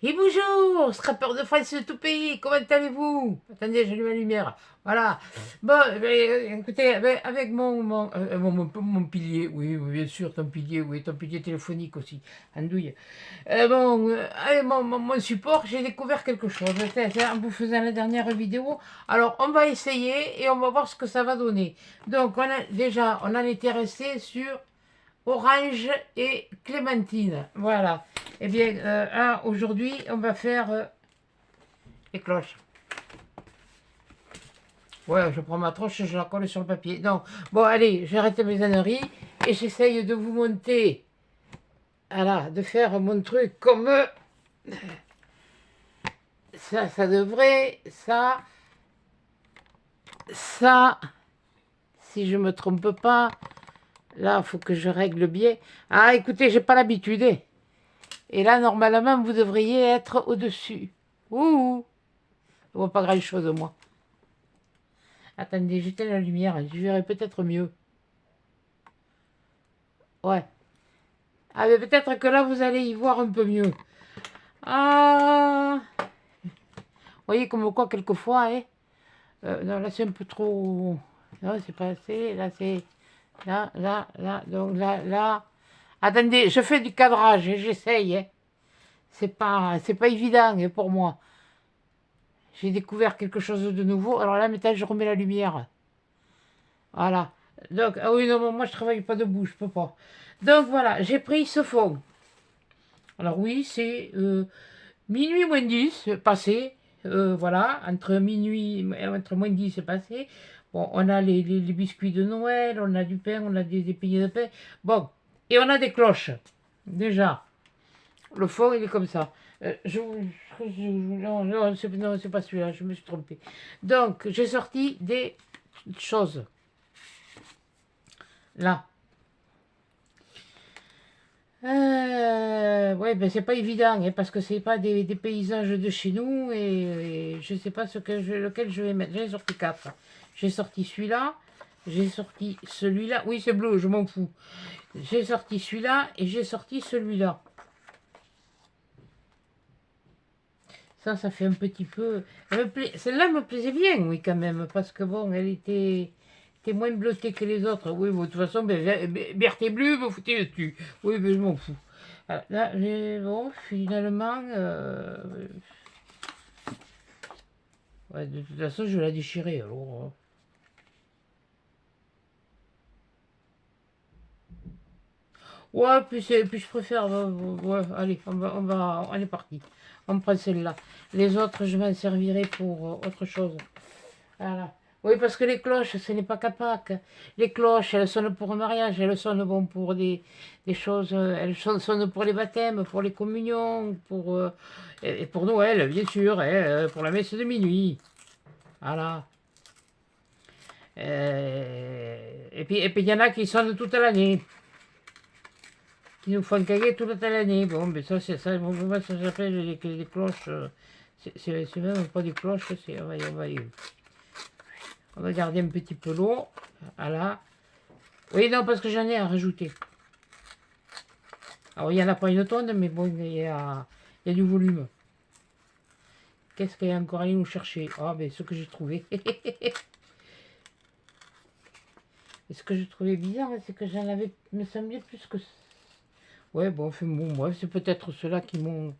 Et bonjour, scrapper de France de tout pays, comment allez-vous? Attendez, j'allume la lumière. Voilà. Bon, écoutez, avec mon pilier, oui, oui, bien sûr, ton pilier, oui, ton pilier téléphonique aussi, andouille. Avec mon support, j'ai découvert quelque chose. En vous faisant la dernière vidéo. Alors, on va essayer et on va voir ce que ça va donner. Donc, on en était resté sur orange et clémentine. Voilà. Eh bien, aujourd'hui, on va faire les cloches. Ouais, je prends ma troche et je la colle sur le papier. Donc, bon, allez, j'arrête mes âneries et j'essaye de vous monter. Voilà, de faire mon truc comme ça devrait, ça, si je me trompe pas, là, il faut que je règle bien. Ah, écoutez, j'ai pas l'habitude. Et là, normalement, vous devriez être au-dessus. Ouh, je vois pas grand-chose, moi. Attendez, j'éteins la lumière, je verrai peut-être mieux. Ouais. Ah, mais peut-être que là, vous allez y voir un peu mieux. Ah, vous voyez comme quoi, quelquefois, hein. Non, là, c'est un peu trop... Non, c'est pas assez. Là, c'est... Là, là, là. Donc, là, là. Attendez, je fais du cadrage, hein, j'essaye, hein. C'est pas évident, hein, pour moi. J'ai découvert quelque chose de nouveau. Alors là, maintenant, je remets la lumière. Voilà. Donc, ah oui, non, moi, je travaille pas debout, je peux pas. Donc, voilà, j'ai pris ce fond. Alors oui, c'est minuit moins 10 passé. Voilà, entre moins 10 et passé. Bon, on a les biscuits de Noël, on a du pain, on a des peignets de pain. Bon, et on a des cloches. Déjà, le fond, il est comme ça. Non, non, c'est pas celui-là, je me suis trompée. Donc, j'ai sorti des choses. Là. Ouais, ben c'est pas évident, hein, parce que c'est pas des paysages de chez nous et je sais pas lequel je vais mettre. J'ai sorti quatre. J'ai sorti celui-là, j'ai sorti celui-là. Oui, c'est bleu, je m'en fous. J'ai sorti celui-là et j'ai sorti celui-là. Ça fait un petit peu. Celle-là me plaisait bien, oui, quand même, parce que bon, elle était moins bleutée que les autres. Oui, bon, de toute façon, Berthe est bleue, vous foutez dessus. Oui, mais je m'en fous. Alors, là, bon, finalement, ouais, de toute façon, je vais la déchirer. Alors, ouais, puis je préfère. Ouais, allez, on est parti. On prend celle-là. Les autres, je m'en servirai pour autre chose. Voilà. Oui, parce que les cloches, ce n'est pas qu'à Pâques. Les cloches, elles sonnent pour un mariage, elles sonnent bon pour des choses, sonnent pour les baptêmes, pour les communions, et pour Noël, bien sûr, hein, pour la messe de minuit. Voilà. Et puis il y en a qui sonnent toute l'année, qui nous font caguer toute l'année. Bon, mais ça, c'est ça, moi, ça s'appelle les cloches. C'est même pas des cloches, on va garder un petit peu l'eau. Voilà. Oui, non, parce que j'en ai à rajouter. Alors, il n'y en a pas une tonne, mais bon, il y a du volume. Qu'est-ce qu'il y a encore à aller nous chercher? Ah, ben, ce que j'ai trouvé. Et ce que j'ai trouvé bizarre, c'est que j'en avais, me semblait plus que... Ouais, bon, enfin, bon, bref, c'est peut-être ceux-là qui m'ont...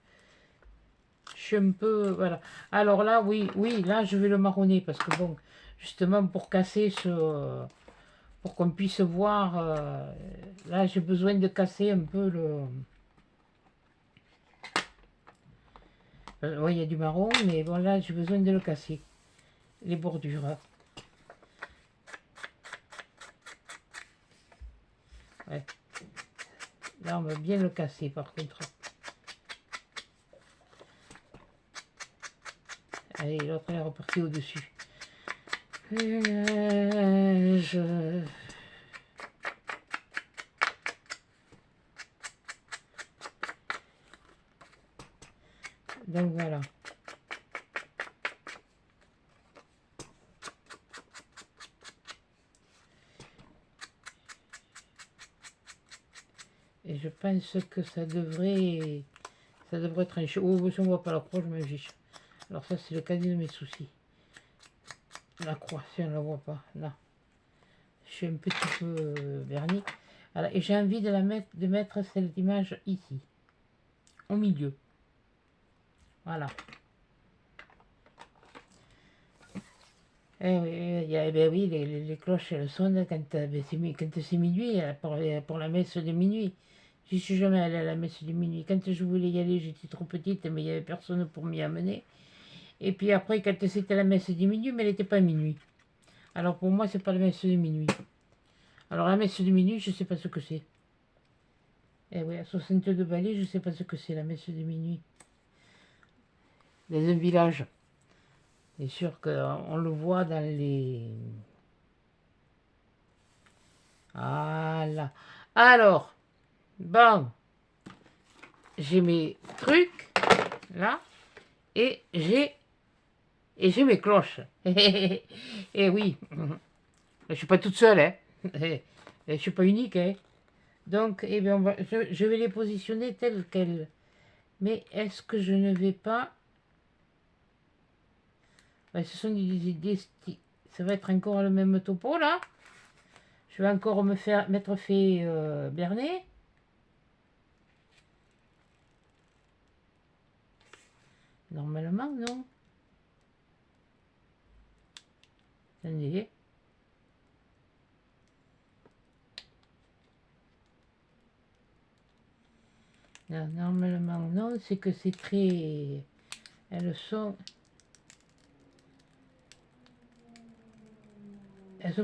Je suis un peu... Voilà. Alors là, oui, là, je vais le marronner, parce que bon, justement, pour casser pour qu'on puisse voir... là, j'ai besoin de casser un peu le... Oui, il y a du marron, mais bon, là, j'ai besoin de le casser. Les bordures. Ouais. Là, on va bien le casser, par contre. Allez, l'autre, elle est repartie au-dessus. Donc, voilà. Et je pense que ça Ça devrait être un chaud. Oh, si on voit pas la croix, je me fiche. Alors ça, c'est le cadet de mes soucis. La croix, si on ne la voit pas, là. Je suis un petit peu verni. Voilà. Et j'ai envie de mettre cette image ici, au milieu. Voilà. Eh oui, ben oui, les cloches elles sonnent quand, ben c'est minuit, pour la messe de minuit. Je suis jamais allée à la messe de minuit. Quand je voulais y aller, j'étais trop petite, mais il n'y avait personne pour m'y amener. Et puis après, quand c'était la messe de minuit, mais elle n'était pas minuit. Alors pour moi, c'est pas la messe de minuit. Alors la messe de minuit, je ne sais pas ce que c'est. Eh oui, à 62 balais, je ne sais pas ce que c'est la messe de minuit. Dans un village. C'est sûr qu'on le voit dans les... Voilà. Alors, bon, j'ai mes trucs, là, et j'ai mes cloches. Et oui, je suis pas toute seule, hein. Je suis pas unique, hein. Donc, eh bien, je vais les positionner telles quelles. Mais est-ce que je ne vais pas... Ben, ce sont des... Ça va être encore le même topo, là. Je vais encore m'être fait berner. Normalement, non. Attendez. Non, normalement, non. C'est que c'est très... Elles sont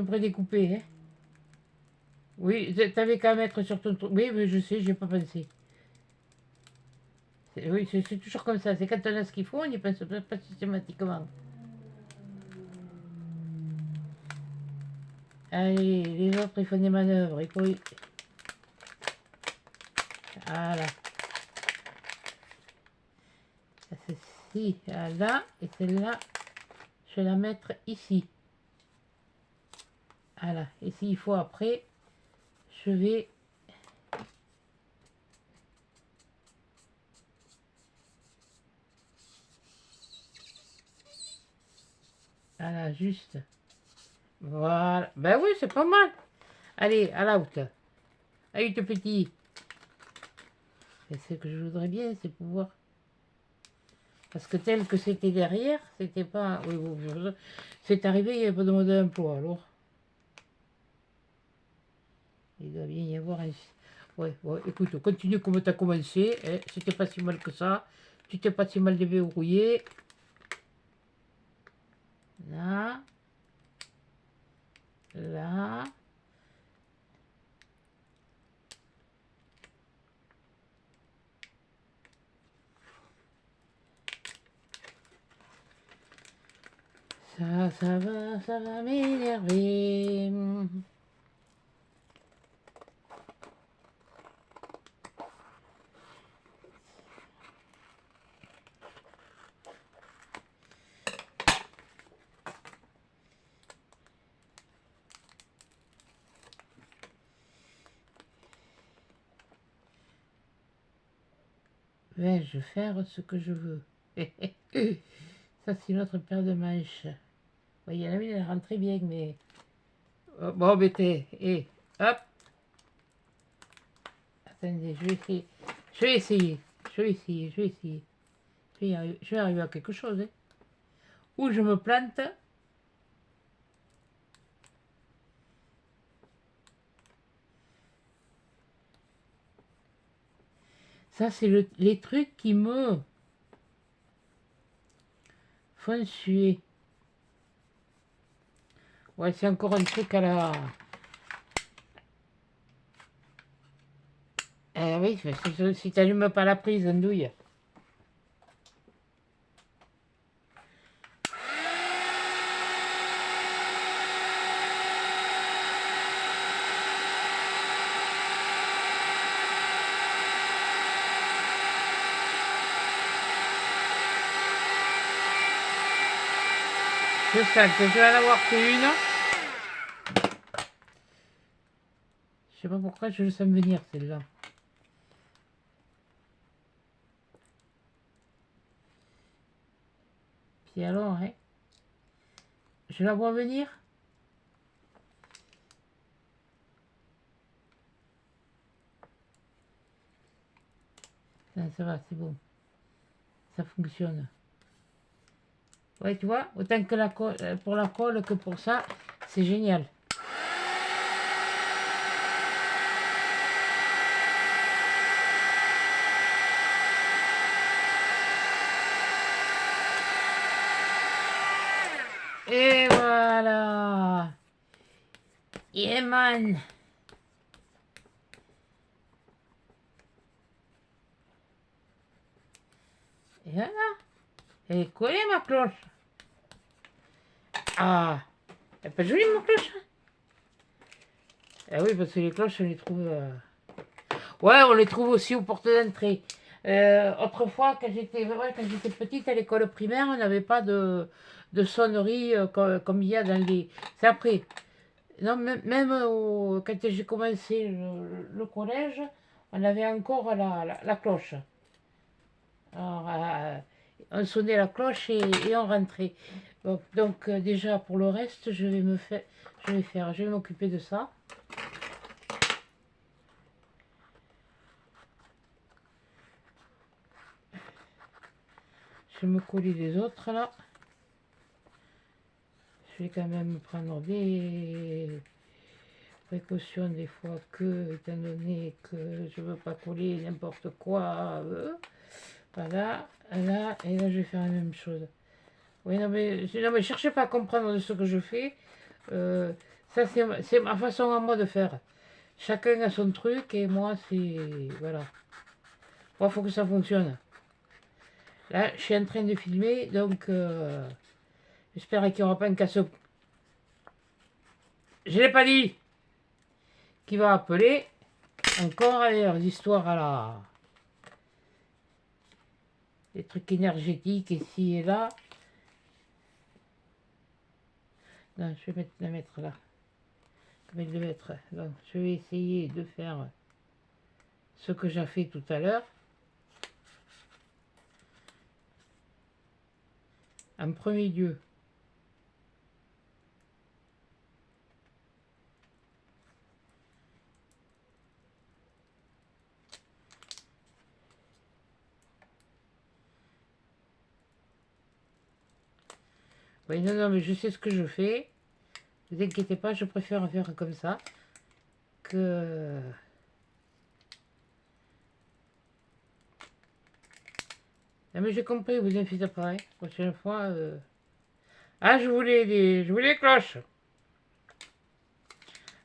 prédécoupées, hein. Oui, t'avais qu'à mettre sur ton truc. Oui, mais je sais, j'ai pas pensé. Oui, c'est toujours comme ça. C'est quand on a ce qu'il faut, on n'y pense pas systématiquement. Allez, les autres, ils font des manœuvres. Voilà. Celle-ci, là, et celle-là, je vais la mettre ici. Voilà. Et s'il faut après, je vais... Voilà, juste. Voilà. Ben oui, c'est pas mal. Allez, à l'out. Allez, tout petit. Et ce que je voudrais bien, c'est pouvoir... Parce que tel que c'était derrière, c'était pas... Oui, c'est arrivé, il n'y avait pas de mode d'emploi, alors. Il doit bien y avoir un... Ouais, écoute, continue comme tu as commencé. Hein, c'était pas si mal que ça. Tu t'es pas si mal déverrouillé. Là. Là. Ça va m'énerver. Vais-je faire ce que je veux? Ça, c'est notre paire de manches. Oui, il y en a une, elle rentre très bien, mais... bon, mettez, et hop. Attendez, je vais essayer. Je vais essayer. Je vais essayer. Je vais essayer. Je vais arriver à quelque chose. Hein. Ou je me plante. Ça, c'est les trucs qui me font suer. Ouais, c'est encore un truc à la... Eh oui, si tu n'allumes pas la prise, andouille. Je sens que je vais en avoir fait une. Je sais pas pourquoi je le sens venir celle-là. Puis alors, hein, je la vois venir. Ça va, c'est bon. Ça fonctionne. Ouais, tu vois, autant que la colle, pour la colle que pour ça, c'est génial. Et voilà. Yeah, man. Et voilà. Elle est collée, ma cloche. Ah. Elle est pas jolie, ma cloche. Ah oui, parce que les cloches, on les trouve... Ouais, on les trouve aussi aux portes d'entrée. Autrefois, quand j'étais petite à l'école primaire, on n'avait pas de sonnerie comme il y a dans les... C'est après. Non, même quand j'ai commencé le collège, on avait encore la cloche. Alors, on sonnait la cloche et on rentrait. Bon, donc déjà pour le reste, je vais m'occuper de ça. Je vais me coller les autres là. Je vais quand même prendre des précautions des fois que, étant donné que je veux pas coller n'importe quoi. Voilà, là, et là je vais faire la même chose. Oui, non mais cherchez pas à comprendre de ce que je fais. Ça c'est ma façon à moi de faire. Chacun a son truc et moi c'est... Voilà. Moi il faut que ça fonctionne. Là je suis en train de filmer donc j'espère qu'il n'y aura pas un casse. Je l'ai pas dit. Qui va appeler encore leurs histoires à la... des trucs énergétiques ici et là. Non, je vais la mettre là. Je vais le mettre. Donc, je vais essayer de faire ce que j'ai fait tout à l'heure. En premier lieu, oui, non, mais je sais ce que je fais. Ne vous inquiétez pas, je préfère faire comme ça que... Non, mais j'ai compris, vous inquiétez pas. Hein. La prochaine fois... Ah, je voulais les cloches.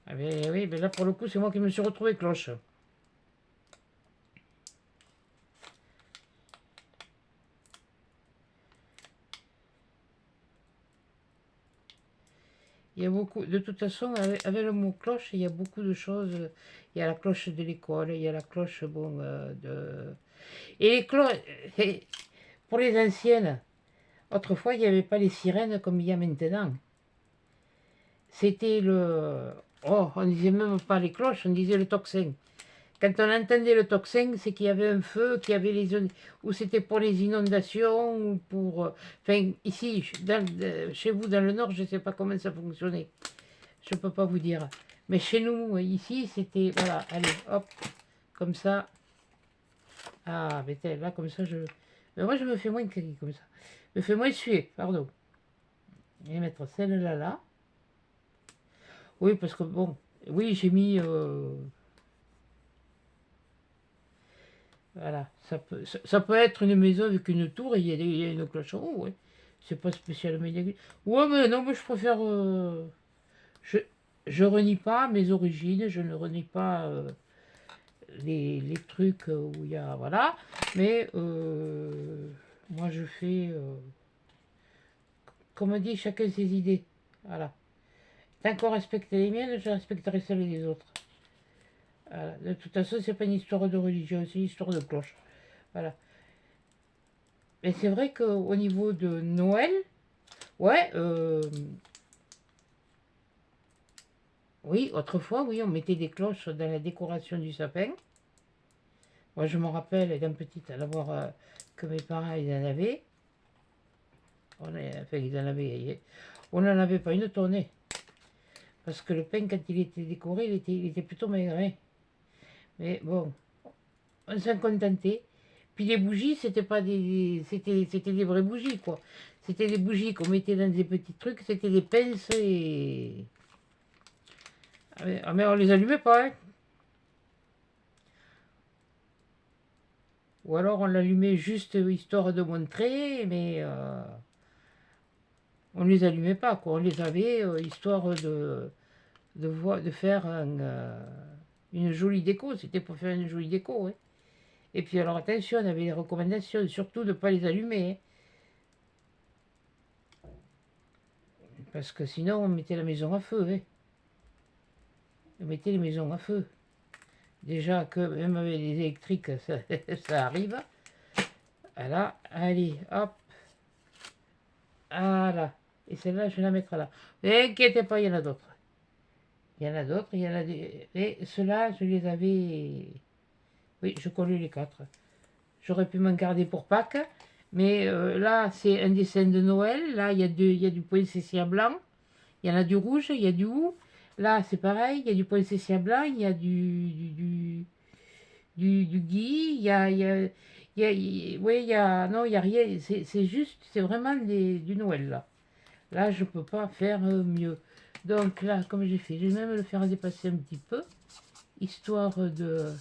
Ah, mais oui, mais là, pour le coup, c'est moi qui me suis retrouvé cloche. Il y a beaucoup, de toute façon, avec le mot cloche, il y a beaucoup de choses. Il y a la cloche de l'école, il y a la cloche, bon, de... Et les cloches, pour les anciennes, autrefois, il n'y avait pas les sirènes comme il y a maintenant. C'était le... Oh, on disait même pas les cloches, on disait le tocsin. Quand on entendait le tocsin, c'est qu'il y avait un feu, qu'il y avait ou c'était pour les inondations, ou pour... Enfin, ici, chez vous, dans le nord, je ne sais pas comment ça fonctionnait. Je ne peux pas vous dire. Mais chez nous, ici, c'était... Voilà, allez, hop, comme ça. Ah, mais là, comme ça, je... Mais moi, je me fais moins crier comme ça. Je me fais moins suer, pardon. Je vais mettre celle-là, là. Oui, parce que, bon... Oui, j'ai mis... Voilà, ça peut être une maison avec une tour et il y a une cloche en haut, ouais. C'est pas spécialement négatif. Ouais, mais non, mais je préfère... je renie pas mes origines, je ne renie pas les trucs où il y a... Voilà, mais moi je fais... comme on dit, chacun ses idées. Voilà. Tant qu'on respecte les miennes, je respecterai celles des autres. Voilà. De toute façon, c'est pas une histoire de religion, c'est une histoire de cloche. Voilà. Mais c'est vrai qu'au niveau de Noël, ouais, oui, autrefois, oui, on mettait des cloches dans la décoration du sapin. Moi, je me rappelle, étant petite, à l'avoir que mes parents, ils en avaient. Enfin, on n'en avait pas une tonne. Parce que le pain, quand il était décoré, il était plutôt maigre. Mais bon, on s'en contentait. Puis les bougies, c'était pas c'était des vraies bougies, quoi. C'était des bougies qu'on mettait dans des petits trucs, c'était des pinces et... Ah mais on les allumait pas, hein. Ou alors on l'allumait juste histoire de montrer, mais on les allumait pas, quoi. On les avait histoire de faire une jolie déco. C'était pour faire une jolie déco, hein. Et puis alors attention, on avait les recommandations, surtout de ne pas les allumer, hein. Parce que sinon on mettait la maison à feu, hein. On mettait les maisons à feu. Déjà que même avec les électriques, ça, ça arrive. Voilà, allez, hop. Voilà. Et celle-là, je vais la mettre là. N'inquiétez pas, il y en a d'autres. Il y en a d'autres, il y en a des... Et ceux-là, je les avais... Oui, je collais les 4. J'aurais pu m'en garder pour Pâques. Mais là, c'est un dessin de Noël. Là, il y a du poinsettia blanc. Il y en a du rouge, il y a du roux. Là, c'est pareil, il y a du poinsettia blanc, il y a du gui, ouais, non, il y a rien, c'est juste, c'est vraiment du Noël, là. Là, je peux pas faire mieux. Donc là, comme j'ai fait, je vais même le faire dépasser un petit peu, histoire de...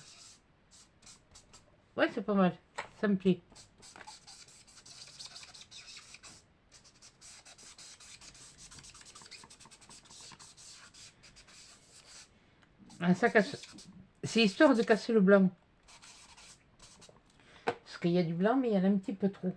Ouais, c'est pas mal, ça me plaît. Ça casse... C'est histoire de casser le blanc. Parce qu'il y a du blanc, mais il y en a un petit peu trop.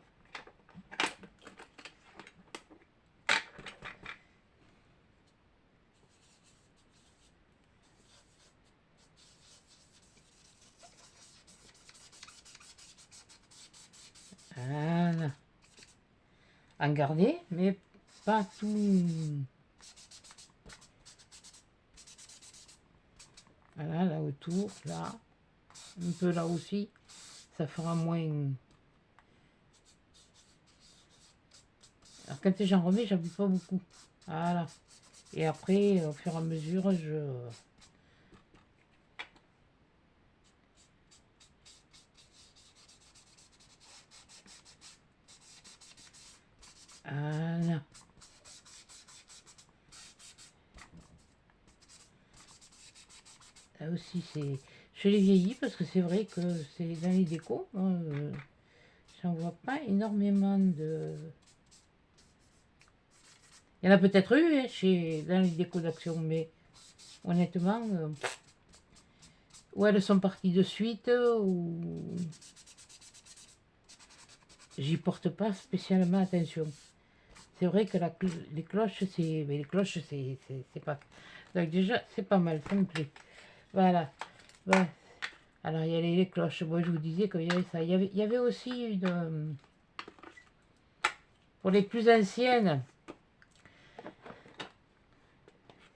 Voilà. En garder, mais pas tout. Voilà, là autour, là. Un peu là aussi. Ça fera moins... Alors quand j'en remets, j'appuie pas beaucoup. Voilà. Et après, au fur et à mesure, je... Voilà. Là aussi, c'est... Je l'ai vieilli parce que c'est vrai que c'est dans les décos. J'en vois pas énormément de... Il y en a peut-être eu hein, dans les décos d'action, mais honnêtement, ou elles sont parties de suite, ou j'y porte pas spécialement attention. C'est vrai que les cloches, c'est... Mais les cloches, c'est pas... Donc déjà, c'est pas mal, ça me plaît. Voilà. Ouais. Alors, il y a les cloches. Moi, je vous disais qu'il y avait ça. Il y avait aussi une... Pour les plus anciennes,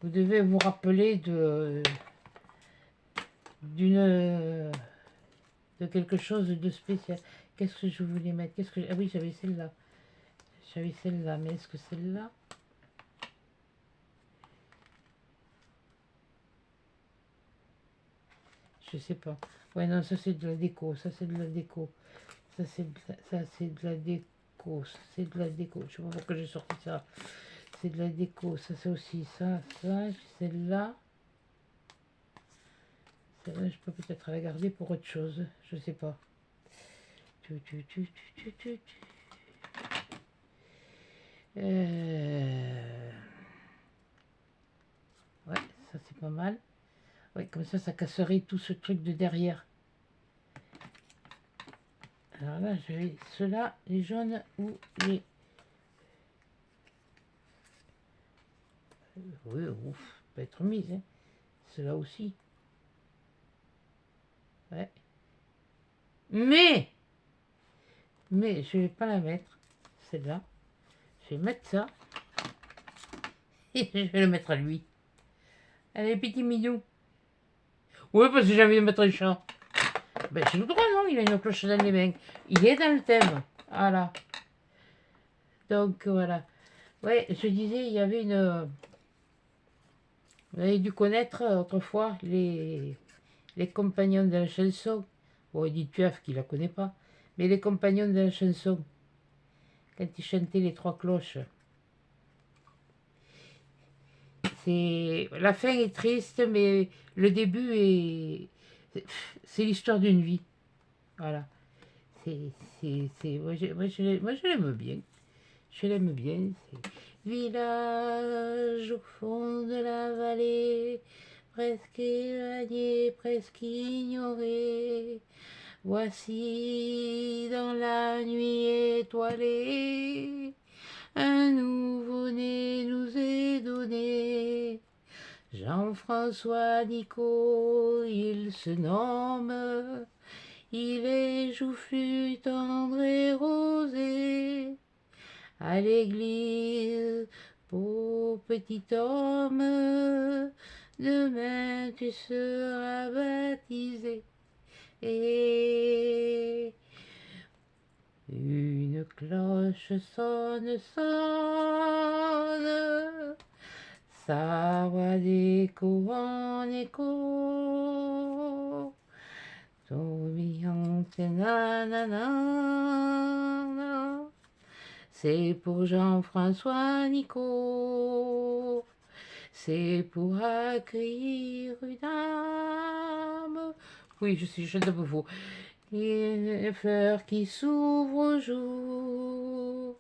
vous devez vous rappeler de quelque chose de spécial. Qu'est-ce que je voulais mettre? Ah oui, j'avais celle-là. J'avais celle-là, mais est-ce que celle-là... Je sais pas. Ouais, non, ça c'est de la déco. Ça c'est de la déco. Ça c'est de la déco. C'est de la déco. Je sais pas pourquoi j'ai sorti ça. C'est de la déco. Ça c'est aussi ça. Celle-là. Celle-là, je peux peut-être la garder pour autre chose. Je sais pas. Ouais, ça c'est pas mal. Ouais, comme ça casserait tout ce truc de derrière. Alors là, j'avais ceux-là, les jaunes ou les... Oui, ouf, peut être mise, hein. Ceux-là aussi. Ouais. Mais je vais pas la mettre, celle-là. Je vais mettre ça. Et je vais le mettre à lui. Allez, petit mignon. Oui, parce que j'ai envie de mettre un chat. Ben, j'ai le droit, non? Il a une cloche dans les mains. Il est dans le thème. Voilà. Donc voilà. Ouais, je disais, il y avait une... Vous avez dû connaître autrefois les compagnons de la chanson. Bon, Edith Piaf qui la connaît pas. Mais les compagnons de la chanson, quand ils chantaient les trois cloches. La fin est triste, mais le début est... C'est l'histoire d'une vie. Voilà. Moi, je l'aime bien. Je l'aime bien. Village au fond de la vallée, presque éloigné, presque ignoré. Voici dans la nuit étoilée, un nouveau-né nous est donné. Jean-François Nico, il se nomme, il est joufflu, tendre et rosé. À l'église, beau petit homme, demain tu seras baptisé. Et une cloche sonne, sonne, ça va d'écho en écho. Tourbillon, nanana. C'est pour Jean-François Nico, c'est pour accueillir une âme. Oui, je chante un peu faux. Une fleur qui s'ouvre au jour,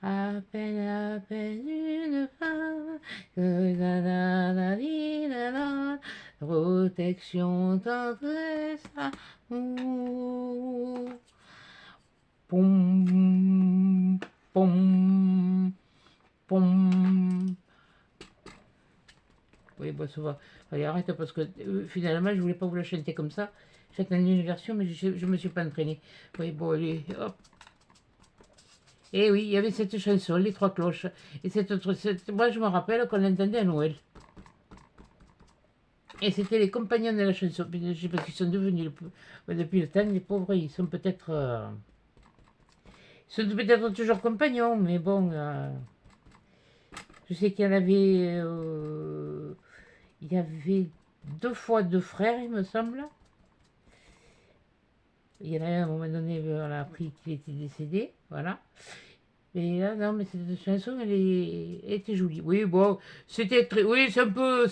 à peine une femme. Protection, tendresse, amour. Pom, pom, pom. Oui, bon, ça va. Allez, arrête parce que finalement, je voulais pas vous la chanter comme ça. J'attendais une version, mais je me suis pas entraînée. Oui, bon, allez, hop. Et oui, il y avait cette chanson, Les Trois Cloches. Et moi, je me rappelle qu'on l'entendait à Noël. Et c'était les compagnons de la chanson. Je sais pas qu'ils sont devenus, depuis le temps, les pauvres, ils sont peut-être... Ils sont peut-être toujours compagnons, mais bon... je sais qu'il y en avait... il y avait 2 fois 2 frères, il me semble. Il y en a un, à un moment donné, on a appris qu'il était décédé, voilà. Mais là, non, mais cette chanson, elle était jolie. Oui, bon, c'était très... Oui, c'est un peu...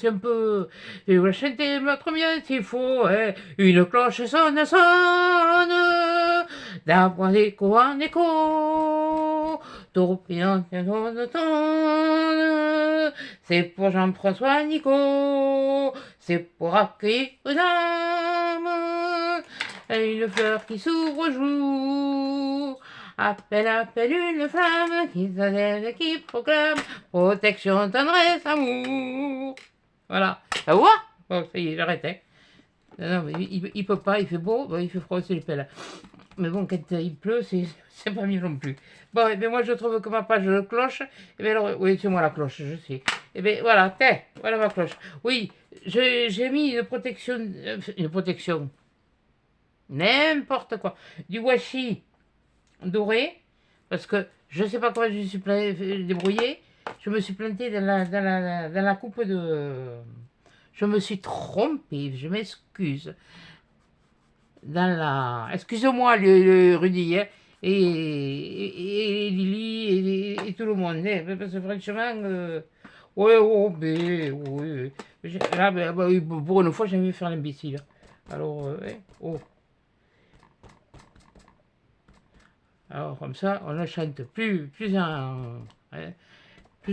Je vais chanter notre bien, c'est faux, hein. Une cloche sonne, sonne, d'un point d'écho en écho, tourbillon, tonne, tonne. C'est pour Jean-François Nico, c'est pour accueillir une âme, une fleur qui s'ouvre au jour. Appelle une flamme qui s'adresse, qui proclame protection, tendresse, amour. Voilà. Ça voit? Bon, ça y est, j'arrête. Hein. Non, mais il peut pas, il fait beau, bon, il fait froid, c'est les pelles. Mais bon, quand il pleut, c'est pas mieux non plus. Bon, et bien moi, je trouve que ma page de cloche, et bien alors, oui, c'est moi la cloche, je sais. Et bien voilà, tiens, voilà ma cloche. Oui, j'ai mis une protection, n'importe quoi. Du washi doré, parce que je ne sais pas comment je me suis débrouillé, je me suis planté dans la coupe de... Je me suis trompé, je m'excuse. Excusez-moi le Rudy, hein, et Lily, et tout le monde, hein, parce que franchement... ouais, oh, mais... Oui, là, oui, pour une fois, j'ai envie de faire l'imbécile. Alors, oh... Alors comme ça, on ne chante plus plus de joie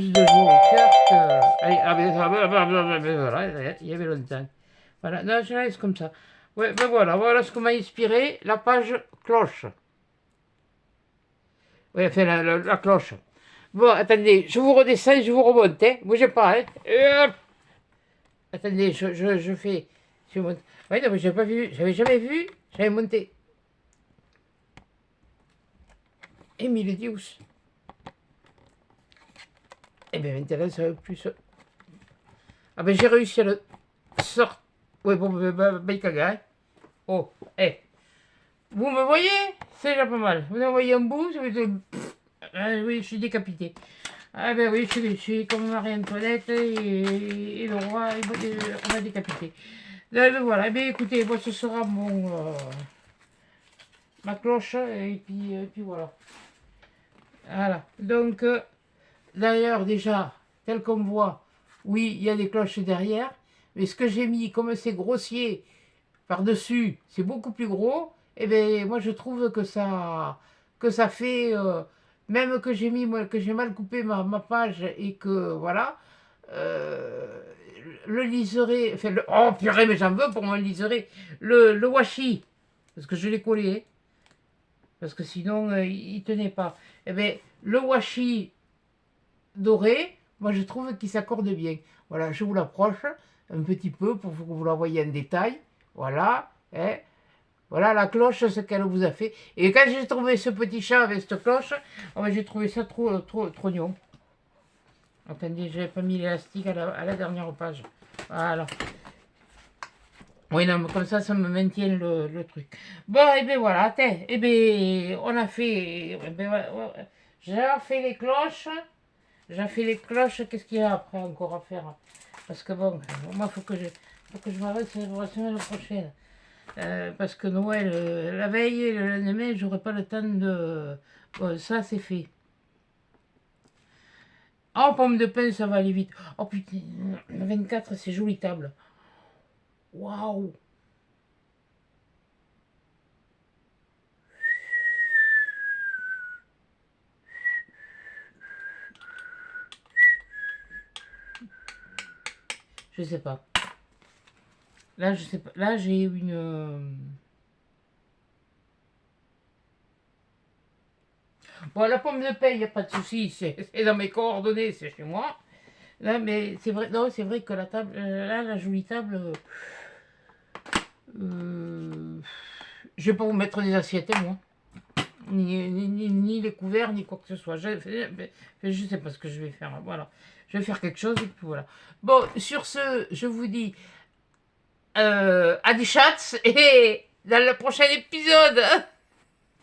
au cœur que... Allez, voilà, il y avait longtemps. Voilà, non, je laisse comme ça. Ouais, ben voilà ce que m'a inspiré la page cloche. Oui, enfin la cloche. Bon, attendez, je vous redescends, je vous remonte, hein. Bougez pas, hein. Attendez, je fais... Je monte. Oui, non, mais j'avais pas vu, j'avais jamais vu, j'avais monté. Émile Dius. Eh bien, maintenant, ça va plus... Ah ben, j'ai réussi à le sortir. Oui, bon, ben, caga, hein. Oh, vous me voyez? C'est déjà pas mal. Vous en voyez un bout, ça veut dire... Oui, je suis décapité. Ah ben oui, je suis comme Marie-Antoinette et le roi, on m'a décapité. Ben voilà, ben écoutez, moi ce sera ma cloche, et puis voilà. Voilà, donc, d'ailleurs, déjà, tel qu'on voit, oui, il y a des cloches derrière, mais ce que j'ai mis, comme c'est grossier, par-dessus, c'est beaucoup plus gros, et bien, moi, je trouve que ça fait, même que j'ai mis, moi, que j'ai mal coupé ma page, et que, voilà, euh, le liseré, enfin, oh purée, mais j'en veux pour mon liseré, le washi, parce que je l'ai collé, hein, parce que sinon, il tenait pas. Eh bien, le washi doré, moi je trouve qu'il s'accorde bien. Voilà, je vous l'approche un petit peu pour que vous la voyez en détail. Voilà, hein. Voilà la cloche, ce qu'elle vous a fait. Et quand j'ai trouvé ce petit chat avec cette cloche, oh ben, j'ai trouvé ça trop mignon. Attendez, j'avais pas mis l'élastique à la dernière page. Voilà. Oui, non, mais comme ça me maintient le truc. Bon, et bien voilà, attends, et bien on a fait. Eh ben, ouais, j'ai fait les cloches. J'ai fait les cloches, qu'est-ce qu'il y a après encore à faire? Parce que bon, moi, faut que je m'arrête la semaine prochaine. Parce que Noël, la veille et le lendemain, j'aurai pas le temps de... Bon, ça, c'est fait. Oh, pomme de pain, ça va aller vite. Oh putain, le 24, c'est jolie table. Waouh! Je sais pas. Là, je sais pas. Là, j'ai une... Bon, la pomme de pain, il n'y a pas de souci. C'est dans mes coordonnées, c'est chez moi. Là, mais c'est vrai, non, c'est vrai que la table, là, la jolie table, je vais pas vous mettre des assiettes, moi. Ni les couverts, ni quoi que ce soit. Je sais pas ce que je vais faire. Voilà. Je vais faire quelque chose et puis voilà. Bon, sur ce, je vous dis à des chats et dans le prochain épisode.